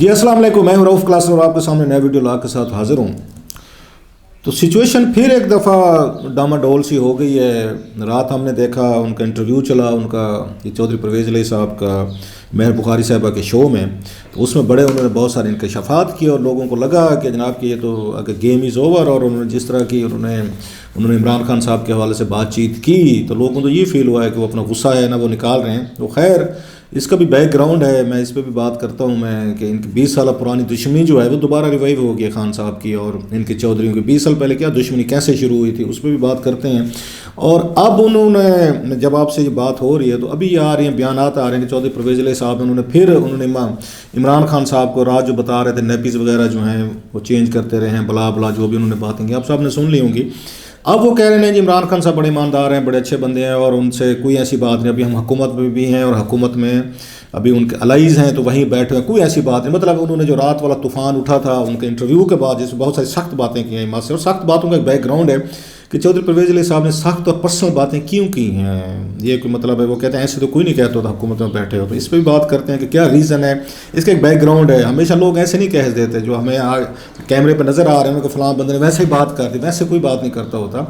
جی السلام علیکم، میں ہوں رؤف کلاس اور آپ کے سامنے نیا ویڈیو لا کے ساتھ حاضر ہوں۔ تو سچویشن پھر ایک دفعہ ڈاما ڈول سی ہو گئی ہے۔ رات ہم نے دیکھا ان کا انٹرویو چلا، ان کا یہ چودھری پرویز علیہ صاحب کا مہر بخاری صاحبہ کے شو میں، تو اس میں بڑے انہوں نے بہت سارے انکشافات کیے اور لوگوں کو لگا کہ جناب کہ یہ تو گیم از اوور، اور انہوں نے جس طرح کی انہوں نے عمران خان صاحب کے حوالے سے بات چیت کی تو لوگوں کو یہ فیل ہوا ہے کہ وہ اپنا غصہ ہے نا وہ نکال رہے ہیں۔ تو خیر اس کا بھی بیک گراؤنڈ ہے، میں اس پہ بھی بات کرتا ہوں میں کہ ان کی 20 سالہ پرانی دشمنی جو ہے وہ دوبارہ ریوائیو ہو گئی خان صاحب کی، اور ان کے چودھریوں کی 20 سال پہلے کیا دشمنی کیسے شروع ہوئی تھی اس پہ بھی بات کرتے ہیں۔ اور اب انہوں نے جب آپ سے یہ بات ہو رہی ہے تو ابھی یہ آ رہی ہیں بیانات آ رہے ہیں کہ چودھری پرویز علیہ صاحب انہوں نے عمران خان صاحب کو رات جو بتا رہے تھے نیپیز وغیرہ جو ہیں وہ چینج کرتے رہے ہیں، بلا بلا جو بھی انہوں نے باتیں کی آپ صاحب نے سن لی ہوں گی۔ اب وہ کہہ رہے ہیں جی عمران خان صاحب بڑے ایماندار ہیں، بڑے اچھے بندے ہیں اور ان سے کوئی ایسی بات نہیں، ابھی ہم حکومت میں بھی ہیں اور حکومت میں ابھی ان کے الائز ہیں تو وہیں بیٹھے ہیں، کوئی ایسی بات نہیں۔ مطلب انہوں نے جو رات والا طوفان اٹھا تھا ان کے انٹرویو کے بعد، جس میں بہت ساری سخت باتیں کی ہیں ماں سے، اور سخت باتوں کا ایک بیک گراؤنڈ ہے کہ چودھری پرویز علیہ صاحب نے سخت اور پرسنل باتیں کیوں کی ہیں، یہ کوئی مطلب ہے وہ کہتے ہیں ایسے تو کوئی نہیں کہتا تھا حکومت میں بیٹھے ہو، تو اس پہ بھی بات کرتے ہیں کہ کیا ریزن ہے، اس کا ایک بیک گراؤنڈ ہے۔ ہمیشہ لوگ ایسے نہیں کہہ دیتے جو ہمیں کیمرے پہ نظر آ رہے ہیں کہ فلاں بندے نے ویسے ہی بات کر دی، ویسے کوئی بات نہیں کرتا ہوتا،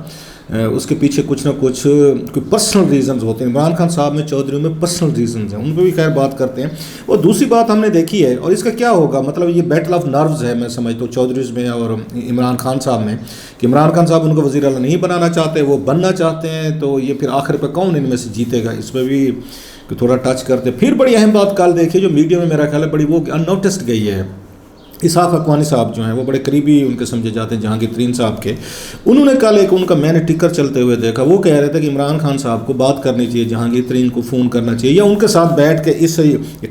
اس کے پیچھے کچھ نہ کچھ کوئی پرسنل ریزنز ہوتے ہیں۔ عمران خان صاحب میں چودھریوں میں پرسنل ریزنز ہیں، ان پہ بھی خیر بات کرتے ہیں۔ اور دوسری بات ہم نے دیکھی ہے اور اس کا کیا ہوگا، مطلب یہ بیٹل آف نروز ہے میں سمجھتا ہوں چودھریز میں اور عمران خان صاحب میں، کہ عمران خان صاحب ان کو وزیر اعلیٰ نہیں بنانا چاہتے، وہ بننا چاہتے ہیں، تو یہ پھر آخر پہ کون ان میں سے جیتے گا، اس پہ بھی تھوڑا ٹچ کرتے۔ پھر بڑی اہم بات کل دیکھیے جو میڈیا میں میرا خیال ہے بڑی وہ ان نوٹسڈ گئی ہے، اسحاق حقانی صاحب جو ہیں وہ بڑے قریبی ان کے سمجھے جاتے ہیں جہانگیر ترین صاحب کے، انہوں نے کل ان کا میں نے ٹکر چلتے ہوئے دیکھا، وہ کہہ رہے تھے کہ عمران خان صاحب کو بات کرنی چاہیے، جہانگیر ترین کو فون کرنا چاہیے یا ان کے ساتھ بیٹھ کے اس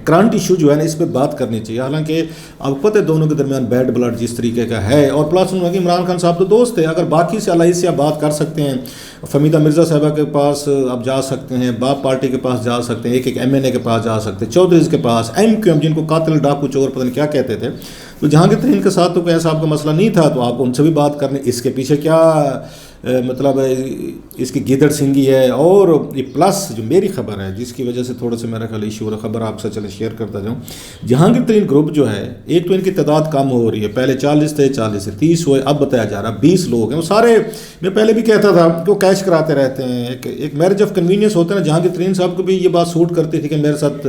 کرنٹ ایشو جو ہے نا اس پہ بات کرنی چاہیے، حالانکہ آپ کو پتہ ہے دونوں کے درمیان بیڈ بلڈ جس طریقے کا ہے، اور پلس انہوں نے کہ عمران خان صاحب تو دوست تھے، اگر باقی سے الائز سے آپ بات کر سکتے ہیں، فہمیدہ مرزا صاحبہ کے پاس آپ جا سکتے ہیں، باپ پارٹی کے پاس جا سکتے ہیں، ایک ایم این اے کے پاس جا سکتے ہیں، چودھریز کے پاس، ایم کیو ایم جن کو قاتل ڈاکو چور پتہ نہیں کیا کہتے تھے، تو جہانگیر ترین کے ساتھ تو کوئی ایسا آپ کا مسئلہ نہیں تھا، تو آپ ان سے بھی بات کرنے، اس کے پیچھے کیا مطلب اس کی گیدڑ سنگھی ہے۔ اور یہ پلس جو میری خبر ہے جس کی وجہ سے تھوڑا سا میرا خیال ایشو ہو رہا، خبر آپ سے چلے شیئر کرتا جاؤں، جہانگیر ترین گروپ جو ہے ایک تو ان کی تعداد کم ہو رہی ہے، پہلے 40 تھے، 40 سے 30 ہوئے، اب بتایا جا رہا 20 لوگ ہیں، وہ سارے میں پہلے بھی کہتا تھا کہ وہ کیش کراتے رہتے ہیں، ایک میرج آف کنوینئنس ہوتا ہے نا، جہانگیر ترین صاحب کو بھی یہ بات سوٹ کرتی تھی کہ میرے ساتھ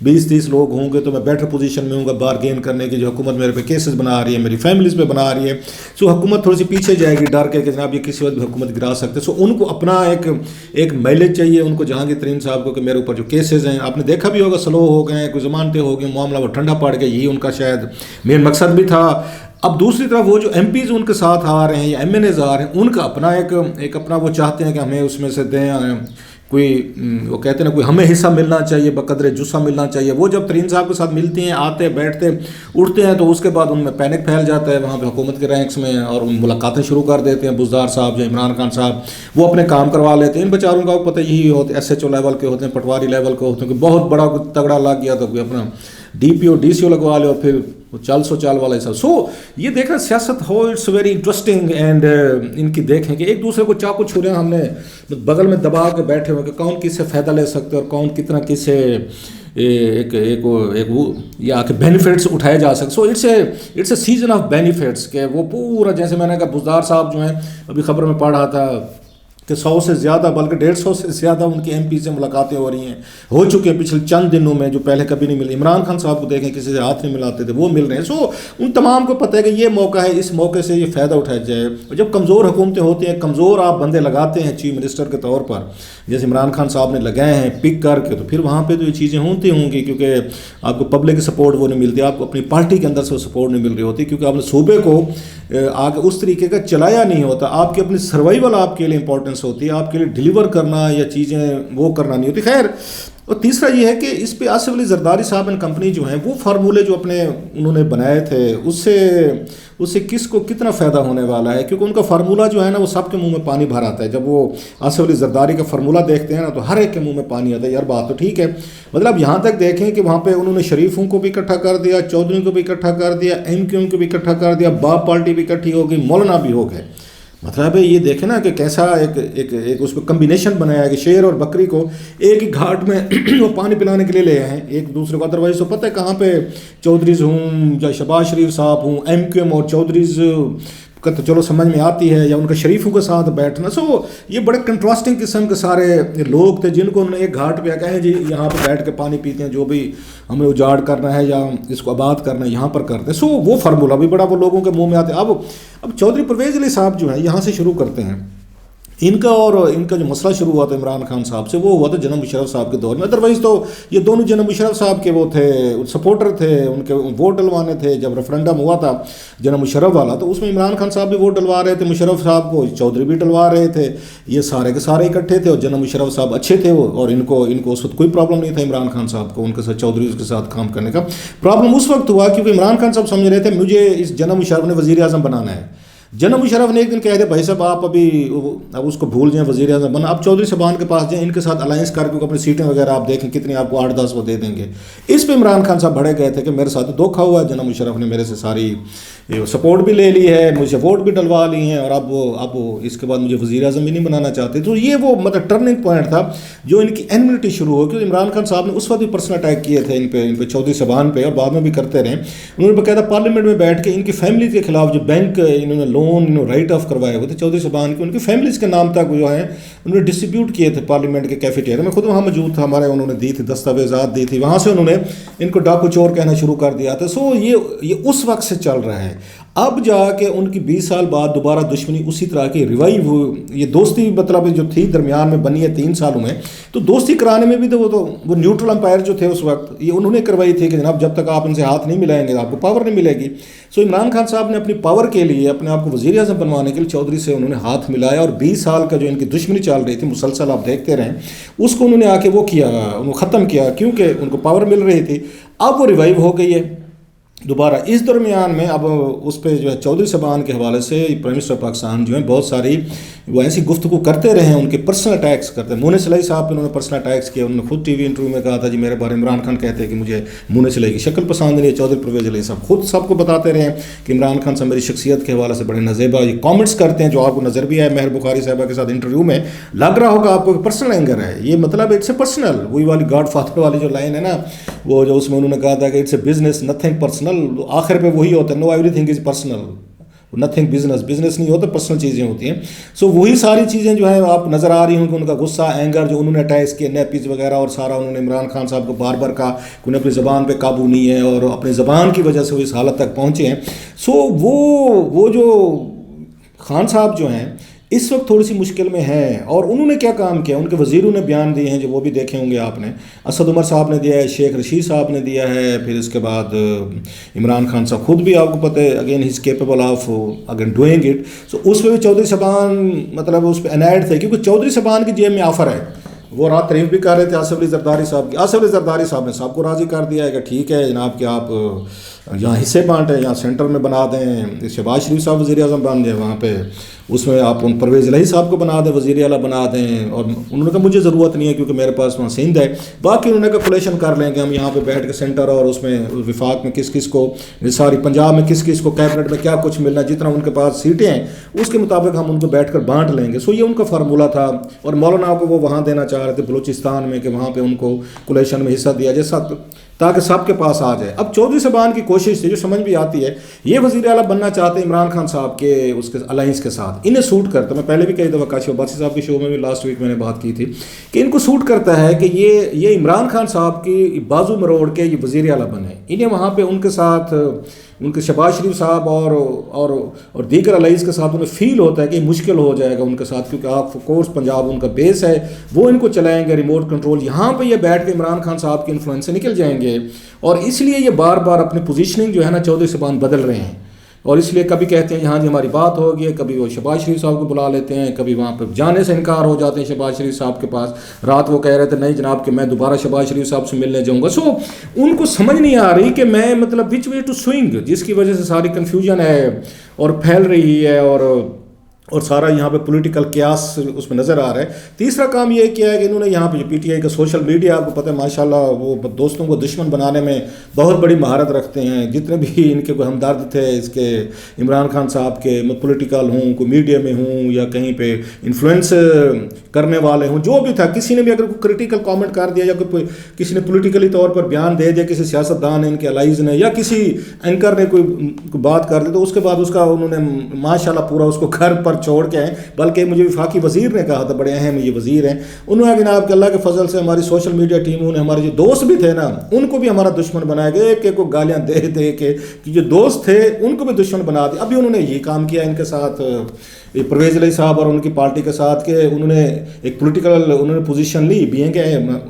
20-30 لوگ ہوں گے تو میں بیٹر پوزیشن میں ہوں گا بارگین کرنے کی، جو حکومت میرے پہ کیسز بنا رہی ہے، میری فیملیز پہ بنا رہی ہے، سو حکومت تھوڑی سی پیچھے جائے گی ڈر کے کہ جناب یہ کسی وقت بھی حکومت گرا سکتے، سو ان کو اپنا ایک میلج چاہیے ان کو جہانگیر ترین صاحب کو کہ میرے اوپر جو کیسز ہیں آپ نے دیکھا بھی ہوگا سلو ہو گئے ہیں، کوئی ضمانتیں ہو گئی، معاملہ وہ ٹھنڈا پڑ گیا، یہی ان کا شاید مین مقصد بھی تھا۔ اب دوسری طرف وہ جو ایم پیز ان کے ساتھ آ رہے ہیں یا ایم این ایز آ رہے ہیں، ان کا اپنا ایک اپنا وہ چاہتے ہیں کہ ہمیں اس میں سے دیں، کوئی وہ کہتے ہیں نا کوئی ہمیں حصہ ملنا چاہیے، بقدر جسہ ملنا چاہیے۔ وہ جب ترین صاحب کے ساتھ ملتے ہیں، آتے بیٹھتے اٹھتے ہیں تو اس کے بعد ان میں پینک پھیل جاتا ہے وہاں پہ حکومت کے رینکس میں، اور ان ملاقاتیں شروع کر دیتے ہیں، بزدار صاحب یا عمران خان صاحب وہ اپنے کام کروا لیتے ہیں۔ ان بیچاروں کا پتہ یہی ہوتا ہے، ایس ایچ او لیول کے ہوتے ہیں، پٹواری لیول کے ہوتے ہیں کہ بہت بڑا تگڑا لگ گیا تو کوئی اپنا D P O D C او لگوا لے اور پھر چال والا حساب۔ سو یہ دیکھیں سیاست ہو اٹس ویری انٹرسٹنگ، اینڈ ان کی دیکھیں کہ ایک دوسرے کو چاقو چھری ہم نے بغل میں دبا کے بیٹھے ہوئے کہ کون کس سے فائدہ لے سکتے اور کون کتنا کس سے ایک یا کہ بینیفٹس اٹھائے جا سکتے۔ So it's a season of benefits, کہ وہ پورا جیسے میں نے کہا بزدار صاحب جو ہیں ابھی خبر میں پڑھ رہا تھا کہ 100 سے زیادہ بلکہ 150 سے زیادہ ان کی ایم پی سے ملاقاتیں ہو رہی ہیں، ہو چکے ہیں پچھلے چند دنوں میں، جو پہلے کبھی نہیں ملی۔ عمران خان صاحب کو دیکھیں کسی سے ہاتھ نہیں ملاتے تھے، وہ مل رہے ہیں۔ سو ان تمام کو پتہ ہے کہ یہ موقع ہے، اس موقع سے یہ فائدہ اٹھایا جائے۔ جب کمزور حکومتیں ہوتی ہیں، کمزور آپ بندے لگاتے ہیں چیف منسٹر کے طور پر، جیسے عمران خان صاحب نے لگائے ہیں پک کر کے، تو پھر وہاں پہ تو یہ چیزیں ہوتی ہوں گی، کیونکہ آپ کو پبلک سپورٹ وہ نہیں ملتی، آپ کو اپنی پارٹی کے اندر سے سپورٹ نہیں مل رہی ہوتی، کیونکہ آپ نے صوبے کو آگے اس طریقے کا چلایا نہیں ہوتا۔ آپ کی اپنی سروائیول آپ کے لیے امپورٹنس ہوتی ہے، آپ کے لیے ڈیلیور کرنا یا چیزیں وہ کرنا نہیں ہوتی۔ خیر، اور تیسرا یہ ہے کہ اس پہ آصف علی زرداری صاحب اینڈ کمپنی جو ہیں وہ فارمولے جو اپنے انہوں نے بنائے تھے اس سے کس کو کتنا فائدہ ہونے والا ہے، کیونکہ ان کا فارمولہ جو ہے نا وہ سب کے منہ میں پانی بھر آتا ہے۔ جب وہ آصف علی زرداری کا فارمولہ دیکھتے ہیں نا تو ہر ایک کے منہ میں پانی آتا ہے، یار بات تو ٹھیک ہے، مطلب یہاں تک دیکھیں کہ وہاں پہ انہوں نے شریفوں کو بھی اکٹھا کر دیا، چودھریوں کو بھی اکٹھا کر دیا، ایم کیو ایم کو بھی اکٹھا کر دیا، باپ پارٹی بھی اکٹھی ہو گئی، مولانا بھی ہو گئے۔ مطلب ہے یہ دیکھیں نا کہ کیسا ایک اس کو کمبینیشن بنایا ہے کہ شیر اور بکری کو ایک ہی گھاٹ میں وہ پانی پلانے کے لیے لے آئے ہیں ایک دوسرے کو. ادروائز تو پتہ ہے کہاں پہ چودھریز ہوں یا شہباز شریف صاحب ہوں MQM اور چودھریز کا تو چلو سمجھ میں آتی ہے, یا ان کا شریفوں کے ساتھ بیٹھنا. یہ بڑے کنٹراسٹنگ قسم کے سارے لوگ تھے جن کو انہوں نے ایک گھاٹ پہ کہیں جی یہاں پہ بیٹھ کے پانی پیتے ہیں, جو بھی ہمیں اجاڑ کرنا ہے یا اس کو آباد کرنا ہے یہاں پر کرتے ہیں. وہ فارمولہ بھی بڑا وہ لوگوں کے منہ میں آتے ہیں. اب چودھری پرویز علی صاحب جو ہیں یہاں سے شروع کرتے ہیں. ان کا جو مسئلہ شروع ہوا تھا عمران خان صاحب سے, وہ ہوا تھا جناب مشرف صاحب کے دور میں. ادروائز تو یہ دونوں جناب مشرف صاحب کے وہ تھے سپورٹر تھے, ان کے ووٹ ڈلوانے تھے. جب ریفرنڈم ہوا تھا جناب مشرف والا تو اس میں عمران خان صاحب بھی ووٹ ڈلوا رہے تھے, مشرف صاحب کو چودھری بھی ڈلوا رہے تھے. یہ سارے کے سارے اکٹھے تھے اور جناب مشرف صاحب اچھے تھے وہ, اور ان کو اس وقت کوئی پرابلم نہیں تھا عمران خان صاحب کو ان کے ساتھ چودھری کے ساتھ کام کرنے کا. پرابلم اس وقت ہوا کیونکہ عمران خان صاحب سمجھ رہے تھے مجھے اس جناب مشرف نے وزیر اعظم بنانا ہے. جناب مشرف نے ایک دن کہہ دیا بھائی صاحب آپ اب اس کو بھول جائیں وزیر اعظم بنا, اب چودھری صاحبان کے پاس جائیں, ان کے ساتھ الائنس کر کے اپنی سیٹیں وغیرہ آپ دیکھیں کتنی آپ کو 8-10 وہ دے دیں گے. اس پہ عمران خان صاحب بڑے گئے تھے کہ میرے ساتھ دھوکھا ہوا ہے, جناب مشرف نے میرے سے ساری سپورٹ بھی لے لی ہے, مجھے ووٹ بھی ڈلوا لی ہیں, اور اب اس کے بعد مجھے وزیر اعظم بھی نہیں بنانا چاہتے. تو یہ وہ مطلب ٹرننگ پوائنٹ تھا جو ان کی اینمنٹی شروع ہو, کیونکہ عمران خان صاحب نے اس وقت بھی پرسنل اٹیک کیے تھے ان پہ چودھری صاحبان پہ, اور بعد میں بھی کرتے رہے. انہوں نے باقاعدہ پارلیمنٹ میں بیٹھ کے ان کی فیملی کے خلاف جو بینک انہوں نے لون رائٹ آف کروائے ہوئے تھے چودھری صاحبان کے, ان کی فیملیز کے نام تک جو ہیں انہوں نے ڈسٹریبیوٹ کیے تھے پارلیمنٹ کے کیفیٹیریا میں. خود وہاں موجود تھا, ہمارے انہوں نے دی تھی دستاویزات دی تھی, وہاں سے انہوں نے ان کو ڈاکو چور کہنا شروع کر دیا تھا. یہ اس وقت سے چل رہا ہے. اب جا کے ان کی 20 سال بعد دوبارہ دشمنی اسی طرح کی ریوائیو ہوئی. یہ دوستی مطلب جو تھی درمیان میں بنی ہے 3 سالوں میں, تو دوستی کرانے میں بھی تو وہ نیوٹرل امپائر جو تھے اس وقت یہ انہوں نے کروائی تھی کہ جناب جب تک آپ ان سے ہاتھ نہیں ملائیں گے آپ کو پاور نہیں ملے گی. عمران خان صاحب نے اپنی پاور کے لیے اپنے آپ کو وزیر اعظم بنوانے کے لیے چودھری سے انہوں نے ہاتھ ملایا, اور 20 سال کا جو ان کی دشمنی چل رہی تھی مسلسل آپ دیکھتے رہیں, اس کو انہوں نے آ کے وہ کیا, انہوں ختم کیا, کیونکہ ان کو پاور مل رہی تھی. اب وہ ریوائیو ہو گئی ہے دوبارہ. اس درمیان میں اب اس پہ جو ہے چودھری صاحبان کے حوالے سے پرائم منسٹر پاکستان جو ہیں بہت ساری وہ ایسی گفتگو کرتے رہے ہیں, ان کے پرسنل اٹیکس کرتے ہیں. مونس علیہ صاحب پہ انہوں نے پرسنل اٹیکس کیا. انہوں نے خود ٹی وی انٹرویو میں کہا تھا جی میرے بارے عمران خان کہتے ہیں کہ مجھے مونس علیہ کی شکل پسند نہیں ہے. چودھری پرویز علیہ صاحب خود سب کو بتاتے رہے ہیں کہ عمران خان صاحب میری شخصیت کے حوالے سے بڑے نزیبا یہ کامنٹس کرتے ہیں, جو آپ کو نظر بھی ہے مہر بخاری صاحبہ کے ساتھ انٹرویو میں لگ رہا ہوگا آپ کو پرسنل اینگر ہے. یہ مطلب اٹس اے پرسنل, وہی والی گاڈ فادر والی جو لائن ہے نا, وہ جو اس میں انہوں نے کہا تھا کہ it's a business nothing personal. آخر پہ وہی ہوتا ہے, no every thing is personal, nothing business نہیں ہوتا, پرسنل چیزیں ہوتی ہیں. وہی ساری چیزیں جو ہیں آپ نظر آ رہی ہوں کہ ان کا غصہ اینگر جو انہوں نے اٹیکس کیے نیپیز وغیرہ اور سارا انہوں نے عمران خان صاحب کو بار بار کہا کہ انہیں اپنی زبان پہ قابو نہیں ہے اور اپنی زبان کی وجہ سے وہ اس حالت تک پہنچے ہیں. وہ جو خان صاحب جو ہیں اس وقت تھوڑی سی مشکل میں ہیں. اور انہوں نے کیا کام کیا, ان کے وزیروں نے بیان دیے ہیں جو وہ بھی دیکھے ہوں گے آپ نے. اسد عمر صاحب نے دیا ہے, شیخ رشید صاحب نے دیا ہے, پھر اس کے بعد عمران خان صاحب خود بھی آپ کو پتہ ہے again he is capable of again doing it. اس پہ بھی چودھری صاحبان مطلب اس پہ انائڈ تھے, کیونکہ چودھری صاحبان کی جیب میں آفر ہے. وہ رات تعریف بھی کر رہے تھے آصف علی زرداری صاحب کی. آصف علی زرداری صاحب نے سب کو راضی کر دیا ہے کہ ٹھیک ہے جناب کہ آپ یہاں حصے بانٹیں, یہاں سینٹر میں بنا دیں, شہباز شریف صاحب وزیر اعظم بن دیں, وہاں پہ اس میں آپ ان پرویز الہی صاحب کو بنا دیں, وزیر اعلیٰ بنا دیں. اور انہوں نے کہا مجھے ضرورت نہیں ہے کیونکہ میرے پاس وہاں سندھ ہے. باقی انہوں نے کیلکولیشن کر لیں کہ ہم یہاں پہ بیٹھ کے سینٹر اور اس میں وفاق میں کس کس کو, ساری پنجاب میں کس کس کو کیبنٹ میں کیا کچھ ملنا, جتنا ان کے پاس سیٹیں ہیں اس کے مطابق ہم ان کو بیٹھ کر بانٹ لیں گے. یہ ان کا فارمولہ تھا. اور مولانا کو وہ وہاں دینا چاہ رہے تھے بلوچستان میں کہ وہاں پہ ان کو کولیشن میں حصہ دیا جیسا تاکہ سب کے پاس آ جائے. اب چودھری صاحبان کی کوشش تھی جو سمجھ بھی آتی ہے, یہ وزیر اعلیٰ بننا چاہتے ہیں عمران خان صاحب کے اس کے الائنس کے ساتھ, انہیں سوٹ کرتا. میں پہلے بھی کئی دفعہ کاشف عباسی صاحب کے شو میں بھی لاسٹ ویک میں نے بات کی تھی کہ ان کو سوٹ کرتا ہے کہ یہ عمران خان صاحب کی بازو مروڑ کے یہ وزیر اعلیٰ بنے. انہیں وہاں پہ ان کے ساتھ ان کے شہباز شریف صاحب اور دیگر الائز کے ساتھ انہیں فیل ہوتا ہے کہ مشکل ہو جائے گا ان کے ساتھ, کیونکہ آف کورس پنجاب ان کا بیس ہے, وہ ان کو چلائیں گے ریموٹ کنٹرول. یہاں پہ یہ بیٹھ کے عمران خان صاحب کے انفلوئنس سے نکل جائیں گے, اور اس لیے یہ بار بار اپنی پوزیشننگ جو ہے نا چودھری صاحبان بدل رہے ہیں. اور اس لیے کبھی کہتے ہیں یہاں جی ہماری بات ہوگی, کبھی وہ شہباز شریف صاحب کو بلا لیتے ہیں, کبھی وہاں پہ جانے سے انکار ہو جاتے ہیں شہباز شریف صاحب کے پاس. رات وہ کہہ رہے تھے نہیں جناب کہ میں دوبارہ شہباز شریف صاحب سے ملنے جاؤں گا. ان کو سمجھ نہیں آ رہی کہ میں مطلب وچ وے ٹو سوئنگ, جس کی وجہ سے ساری کنفیوژن ہے اور پھیل رہی ہے. اور اور سارا یہاں پہ پولیٹیکل قیاس اس میں نظر آ رہا ہے۔ تیسرا کام یہ کیا ہے کہ انہوں نے یہاں پہ جو پی ٹی آئی کا سوشل میڈیا، آپ کو پتہ ہے ماشاءاللہ وہ دوستوں کو دشمن بنانے میں بہت بڑی مہارت رکھتے ہیں۔ جتنے بھی ان کے کوئی ہمدرد تھے اس کے عمران خان صاحب کے، پولیٹیکل ہوں، کوئی میڈیا میں ہوں یا کہیں پہ انفلوئنس کرنے والے ہوں، جو بھی تھا، کسی نے بھی اگر کوئی کریٹیکل کامنٹ کر دیا یا کسی نے پولیٹیکلی طور پر بیان دے دیا، کسی سیاستدان نے، ان کے الائز نے، یا کسی اینکر نے کوئی بات کر دی، تو اس کے بعد اس کا انہوں نے ماشاءاللہ پورا اس کو گھر پر چھوڑ کے آئے۔ بلکہ مجھے وفاقی وزیر نے کہا تھا، بڑے اہم یہ وزیر ہیں، انہوں نے جناب کہ اللہ کے فضل سے ہماری سوشل میڈیا ٹیموں نے، ہمارے جو دوست بھی تھے نا، ان کو بھی ہمارا دشمن بنایا گیا، ایک ایک کو گالیاں دے دے کے کہ جو دوست تھے ان کو بھی دشمن بنا دیا۔ ابھی انہوں نے یہ کام کیا ان کے ساتھ، پرویز الہی صاحب اور ان کی پارٹی کے ساتھ، کہ انہوں نے ایک پولیٹیکل انہوں نے پوزیشن لی بینگ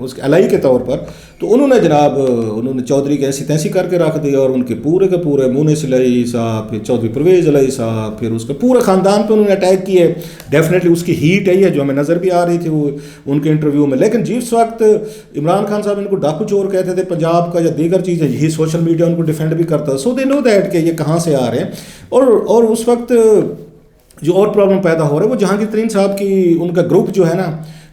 اس کے الائی کے طور پر، تو انہوں نے جناب انہوں نے چودھری کے ایسی تیسی کر کے رکھ دیا، اور ان کے پورے مونس الہی صاحب، پھر چودھری پرویز الہی صاحب، پھر اس کے پورے خاندان پہ انہوں نے اٹیک کیے۔ ڈیفینیٹلی اس کی ہیٹ ہے جو ہمیں نظر بھی آ رہی تھی وہ ان کے انٹرویو میں۔ لیکن جس وقت عمران خان صاحب ان کو ڈاکو چور کہتے تھے پنجاب کا یا دیگر چیزیں، یہی سوشل میڈیا ان کو ڈیفینڈ بھی کرتا، سو دے نو دیٹ کہ یہ کہاں سے آ رہے ہیں۔ اور اس وقت جو اور پرابلم پیدا ہو رہا ہے وہ جہانگیر ترین صاحب کی، ان کا گروپ جو ہے نا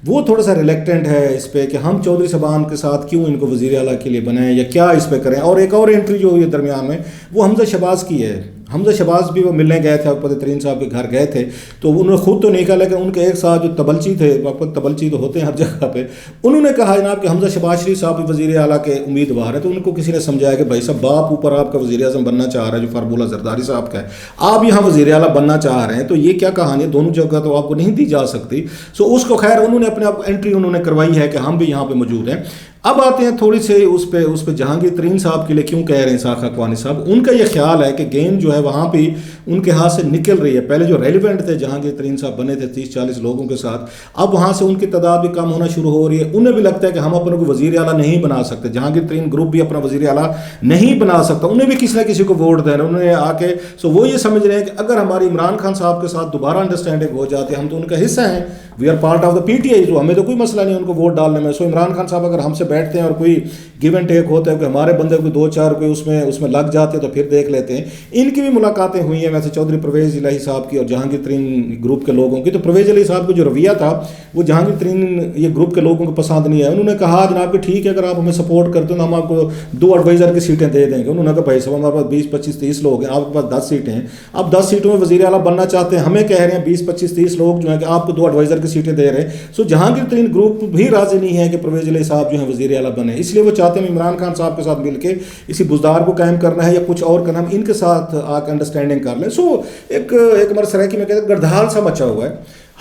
وہ تھوڑا سا ریلیکٹنٹ ہے اس پہ کہ ہم چودھری صاحبان کے ساتھ کیوں ان کو وزیر اعلیٰ کے لیے بنائیں یا کیا اس پہ کریں۔ اور ایک اور انٹری جو ہوئی ہے درمیان میں، وہ حمزہ شہباز کی ہے۔ حمزہ شہباز بھی وہ ملنے گئے تھے، آپ ترین صاحب کے گھر گئے تھے، تو انہوں نے خود تو نہیں کہا، لیکن ان کے ایک ساتھ جو تبلچی تھے، تبلچی تو ہوتے ہیں ہر جگہ پہ، انہوں نے کہا جناب کہ حمزہ شہباز شریف صاحب بھی وزیر اعلیٰ کے امیدوار ہیں۔ تو ان کو کسی نے سمجھایا کہ بھائی صاحب، باپ اوپر آپ کا وزیر اعظم بننا چاہ رہا ہے جو فربولہ زرداری صاحب کا ہے، آپ یہاں وزیر اعلیٰ بننا چاہ رہے ہیں، تو یہ کیا کہانی ہے، دونوں جگہ تو آپ کو نہیں دی جا سکتی۔ سو اس کو خیر انہوں نے اپنے آپ انٹری انہوں نے کروائی ہے کہ ہم بھی یہاں پہ موجود ہیں۔ اب آتے ہیں تھوڑی سے اس پہ جہانگیر ترین صاحب کے لیے کیوں کہہ رہے ہیں ساکھا اقوانی صاحب، ان کا یہ خیال ہے کہ گیم جو ہے وہاں پہ ان کے ہاتھ سے نکل رہی ہے۔ پہلے جو ریلیونٹ تھے جہانگیر ترین صاحب بنے تھے 30-40 لوگوں کے ساتھ، اب وہاں سے ان کی تعداد بھی کم ہونا شروع ہو رہی ہے۔ انہیں بھی لگتا ہے کہ ہم اپنے کو وزیر اعلیٰ نہیں بنا سکتے، جہانگیر ترین گروپ بھی اپنا وزیر اعلیٰ نہیں بنا سکتا، انہیں بھی کسی نہ کسی کو ووٹ دینا، انہوں نے آ کے وہ یہ سمجھ رہے ہیں کہ اگر ہماری عمران خان صاحب کے ساتھ دوبارہ انڈرسٹینڈنگ ہو جاتی ہے، ہم تو ان کا حصہ ہیں، we are part of the P T I, تو ہمیں تو کوئی مسئلہ نہیں ان کو ووٹ ڈالنے میں۔ سو عمران خان صاحب اگر ہم سے بیٹھتے ہیں اور کوئی گیو اینڈ ٹیک ہوتا ہے کہ ہمارے بندے کو 2-4 کوئی اس میں لگ جاتے ہیں تو پھر دیکھ لیتے ہیں۔ ان کی بھی ملاقاتیں ہوئی ہیں ویسے چودھری پرویز الہی صاحب کی اور جہانگیر ترین گروپ کے لوگوں کی۔ تو پرویز الہی صاحب کا جو رویہ تھا وہ جہانگیر ترین یہ گروپ کے لوگوں کو پسند نہیں آیا۔ انہوں نے کہا جناب کہ ٹھیک ہے، اگر آپ ہمیں سپورٹ کرتے ہیں ہم آپ کو 2 ایڈوائزر کی سیٹیں دے دیں گے۔ انہوں نے کہا بھائی صاحب ہمارے پاس 20-25-30 لوگ ہیں، آپ کے پاس 10 سیٹیں ہیں، آپ 10 سیٹوں میں وزیر اعلیٰ بننا چاہتے ہیں، ہمیں کہہ رہے ہیں 20-25-30 لوگ جو ہیں کہ آپ کو 2 ایڈوائزر کی سیٹیں دے رہے ہیں۔ سو جہانگیر ترین گروپ بھی راضی نہیں ہے کہ پرویز الہی صاحب جو ہیں وزیر اعلیٰ بنے، اس لیے وہ چاہتے ہیں عمران خان صاحب کے ساتھ مل کے اسی بزدار کو قائم کرنا ہے یا کچھ اور کرنا، ہم ان کے ساتھ آ کے انڈرسٹینڈنگ کر لیں۔ سو ایک ہمارے سرائکی میں کہتے ہیں گردھال سا مچا ہوا ہے،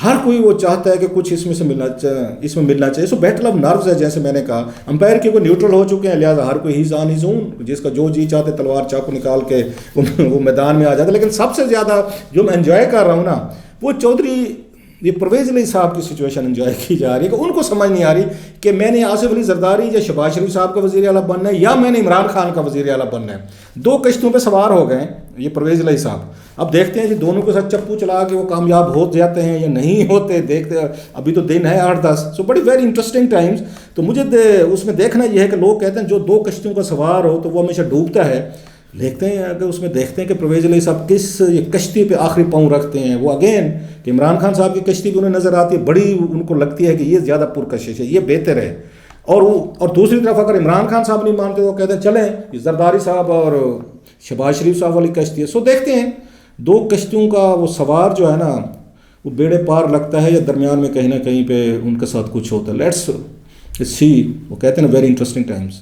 ہر کوئی وہ چاہتا ہے کہ کچھ اس میں ملنا چاہیے۔ سو بیٹل آف نروز ہے، جیسے میں نے کہا، امپائر کے کوئی نیوٹرل ہو چکے ہیں، لہٰذا ہر کوئی ہیز آن ہیز اون، جس کا جو جی چاہتے تلوار چاقو نکال کے وہ میدان میں آ جاتا ہے۔ لیکن سب سے زیادہ جو میں انجوائے کر رہا ہوں نا، وہ چودھری یہ پرویز الہی صاحب کی سچویشن انجوائے کی جا رہی ہے کہ ان کو سمجھ نہیں آ رہی کہ میں نے آصف علی زرداری یا شہباز شریف صاحب کا وزیر اعلیٰ بننا ہے یا میں نے عمران خان کا وزیر اعلیٰ بننا ہے۔ 2 کشتیوں پہ سوار ہو گئے ہیں یہ پرویز الہی صاحب۔ اب دیکھتے ہیں جی دونوں کے ساتھ چپو چلا کے وہ کامیاب ہو جاتے ہیں یا نہیں ہوتے، دیکھتے ہیں، ابھی تو دن ہے 8-10۔ سو بڑی ویری انٹرسٹنگ ٹائمز۔ تو مجھے اس میں دیکھنا یہ ہے کہ لوگ کہتے ہیں جو 2 کشتیوں کا سوار ہو تو وہ ہمیشہ ڈوبتا ہے۔ دیکھتے ہیں اگر اس میں دیکھتے ہیں کہ پرویز الہی صاحب کس یہ کشتی پہ آخری پاؤں رکھتے ہیں۔ وہ اگین کہ عمران خان صاحب کی کشتی بھی انہیں نظر آتی ہے، بڑی ان کو لگتی ہے کہ یہ زیادہ پرکشش ہے، یہ بہتر ہے۔ اور دوسری طرف اگر عمران خان صاحب نہیں مانتے وہ کہتے ہیں چلیں یہ زرداری صاحب اور شہباز شریف صاحب والی کشتی ہے۔ سو دیکھتے ہیں 2 کشتیوں کا وہ سوار جو ہے نا وہ بیڑے پار لگتا ہے یا درمیان میں کہیں نہ کہیں پہ ان کے ساتھ کچھ ہوتا ہے۔ لیٹس سی، وہ کہتے ہیں نا ویری انٹرسٹنگ ٹائمز۔